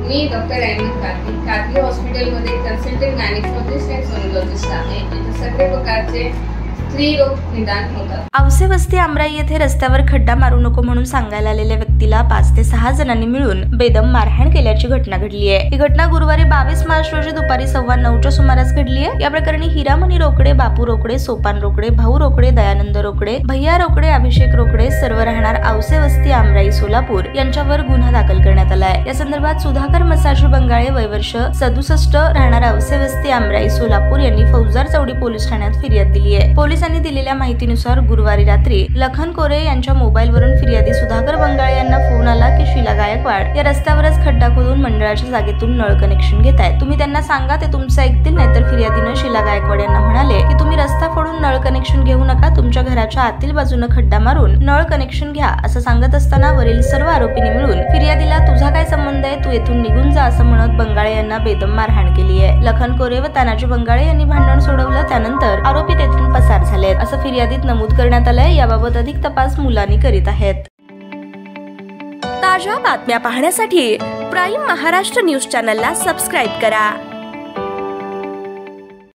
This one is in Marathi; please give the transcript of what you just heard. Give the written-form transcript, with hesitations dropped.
मी डॉक्टर अहमद काकी हॉस्पिटलमध्ये कन्सल्टंट गायनेकोलॉजिस्ट आणि सोनोलॉजिस्ट आहे। इथे सगळे प्रकारचे स्त्री रोग निदान होतात। औसे वस्ती आमराई येथे रस्त्यावर खड्डा मारू नको म्हणून सांगायला आलेल्या व्यक्तीला 5 ते 6 जणांनी मिळून बेदम मारहाण केल्याची घटना घडली आहे। ही घटना गुरुवारी 22 मार्च रोजी दुपारी 9:15च्या सुमारास घडली आहे। या प्रकरणी हिरामणी रोकडे, बापू रोकडे, सोपान रोकडे, भाऊ रोकडे, दयानंद रोकडे, भैया रोकडे, अभिषेक रोकडे सर्व राहणार औसे वस्ती आमराई सोलापूर यांच्यावर गुन्हा दाखल करण्यात आला आहे। या संदर्भात सुधाकर मसाजी बंगाळे वय वर्ष 67 राहणार औसे वस्ती आमराई सोलापूर यांनी फौजदार चौडी पोलीस ठाण्यात फिर्याद दिली आहे। पोलिसांनी दिलेल्या माहितीनुसार गुरुवारी रात्री लखन कोरे यांच्या मोबाईलवरून फिर्यादी सुधाकर बंगाळे यांना फोन आला की शीला गायकवाड या रस्त्यावरच खड्डा खोदून मंडळाच्या जागेतून नळ कनेक्शन घेत आहेत, तुम्ही त्यांना सांगा ते तुमचं ऐकतील। नाहीतर फिर्यादीनं शीला गायकवाड यांना म्हणाले की तुम्ही रस्ता फोडून नळ कनेक्शन घेऊ नका, तुमच्या घराच्या आतील बाजूने खड्डा मारून नळ कनेक्शन घ्या असं सांगत असताना वरील सर्व आरोपींनी मिळून फिर्यादीला तुझा काय संबंध आहे, तू येथून निघून जा असं म्हणत बंगाळे यांना बेदम मारहाण केली आहे। लखन कोरे व तानाजी बंगाळे यांनी भांडण सोडवलं, त्यानंतर आरोपी तेथून पसार झाले असं फिर्यादीत नमूद करण्यात आलंय। याबाबत अधिक तपास मुलांनी करीत आहेत। ताज्या बातम्या पाहण्यासाठी प्राईम महाराष्ट्र न्यूज चॅनलला सबस्क्राईब करा।